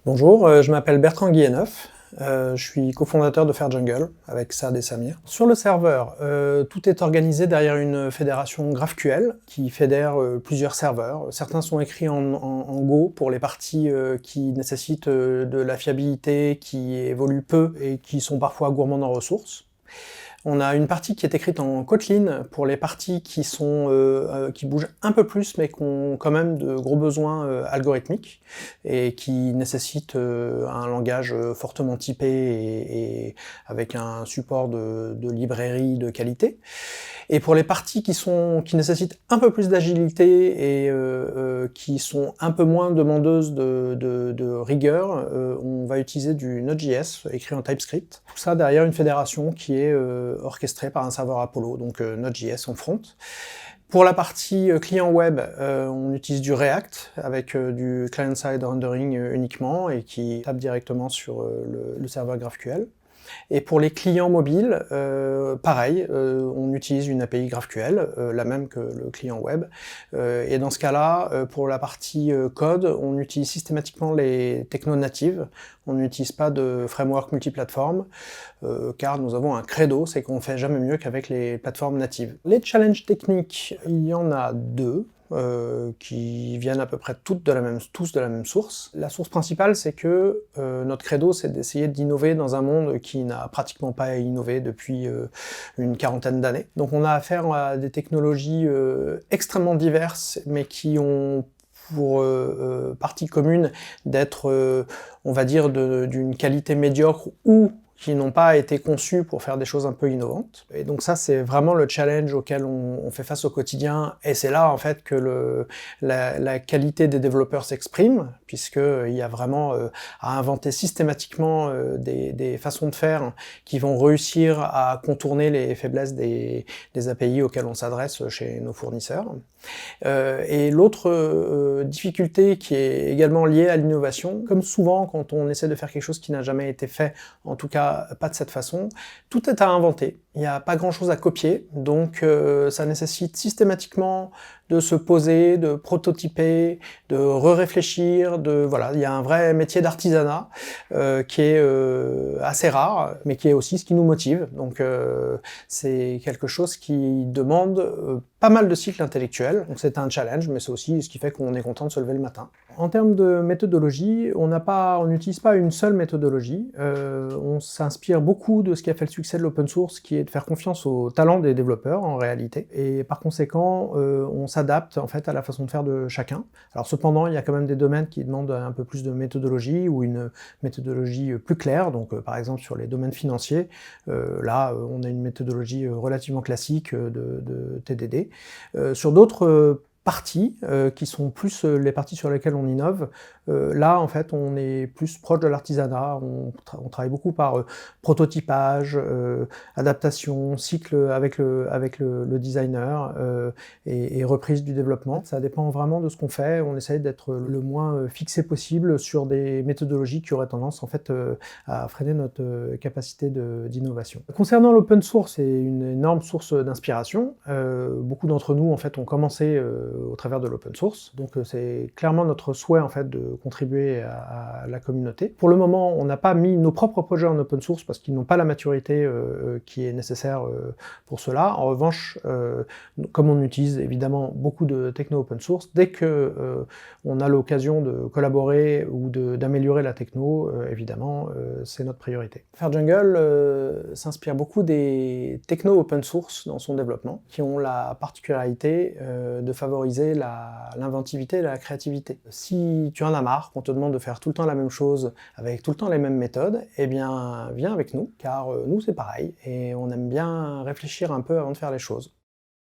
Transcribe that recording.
Bonjour, je m'appelle Bertrand Guilleneuf, je suis cofondateur de FairJungle avec Saad et Samir. Sur le serveur, tout est organisé derrière une fédération GraphQL qui fédère plusieurs serveurs. Certains sont écrits en Go pour les parties qui nécessitent de la fiabilité, qui évoluent peu et qui sont parfois gourmandes en ressources. On a une partie qui est écrite en Kotlin pour les parties qui bougent un peu plus mais qui ont quand même de gros besoins algorithmiques et qui nécessitent un langage fortement typé et avec un support de librairie de qualité. Et pour les parties qui nécessitent un peu plus d'agilité et qui sont un peu moins demandeuses de rigueur, on va utiliser du Node.js écrit en TypeScript. Tout ça derrière une fédération qui est orchestrée par un serveur Apollo, donc Node.js en front. Pour la partie client web, on utilise du React avec du client-side rendering uniquement et qui tape directement sur le serveur GraphQL. Et pour les clients mobiles, pareil, on utilise une API GraphQL, la même que le client web. Et dans ce cas-là, pour la partie code, on utilise systématiquement les technos natives. On n'utilise pas de framework multiplateforme, car nous avons un credo, c'est qu'on ne fait jamais mieux qu'avec les plateformes natives. Les challenges techniques, il y en a deux. Qui viennent à peu près tous de la même source. La source principale, c'est que notre credo, c'est d'essayer d'innover dans un monde qui n'a pratiquement pas innové depuis une quarantaine d'années. Donc on a affaire à des technologies extrêmement diverses, mais qui ont pour partie commune d'être, on va dire, d'une qualité médiocre ou qui n'ont pas été conçus pour faire des choses un peu innovantes. Et donc ça, c'est vraiment le challenge auquel on fait face au quotidien, et c'est là en fait que la qualité des développeurs s'exprime, puisqu'il y a vraiment à inventer systématiquement des façons de faire qui vont réussir à contourner les faiblesses des API auxquelles on s'adresse chez nos fournisseurs. Et l'autre difficulté qui est également liée à l'innovation, comme souvent quand on essaie de faire quelque chose qui n'a jamais été fait, en tout cas pas de cette façon, tout est à inventer. Il n'y a pas grand-chose à copier, donc ça nécessite systématiquement de se poser, de prototyper, de réfléchir, voilà, il y a un vrai métier d'artisanat qui est assez rare, mais qui est aussi ce qui nous motive. Donc c'est quelque chose qui demande pas mal de cycles intellectuels. Donc c'est un challenge, mais c'est aussi ce qui fait qu'on est content de se lever le matin. En termes de méthodologie, on n'utilise pas une seule méthodologie. On s'inspire beaucoup de ce qui a fait le succès de l'open source, qui est de faire confiance au talent des développeurs en réalité. Et par conséquent, on s'adapte en fait à la façon de faire de chacun. Alors cependant, il y a quand même des domaines qui demandent un peu plus de méthodologie ou une méthodologie plus claire. Donc par exemple sur les domaines financiers, là on a une méthodologie relativement classique de TDD. Sur d'autres parties, qui sont plus les parties sur lesquelles on innove. Là, en fait, on est plus proche de l'artisanat, on travaille beaucoup par prototypage, adaptation, cycle avec le designer et reprise du développement. Ça dépend vraiment de ce qu'on fait, on essaye d'être le moins fixé possible sur des méthodologies qui auraient tendance en fait à freiner notre capacité d'innovation. Concernant l'open source, c'est une énorme source d'inspiration. Beaucoup d'entre nous en fait ont commencé au travers de l'open source, donc c'est clairement notre souhait en fait de contribuer à la communauté. Pour le moment, on n'a pas mis nos propres projets en open source parce qu'ils n'ont pas la maturité qui est nécessaire pour cela. En revanche, comme on utilise évidemment beaucoup de techno open source, dès que on a l'occasion de collaborer ou d'améliorer la techno, évidemment, c'est notre priorité. FairJungle s'inspire beaucoup des techno open source dans son développement, qui ont la particularité de favoriser l'inventivité et la créativité. Si tu en as marre, qu'on te demande de faire tout le temps la même chose, avec tout le temps les mêmes méthodes, eh bien viens avec nous, car nous c'est pareil, et on aime bien réfléchir un peu avant de faire les choses.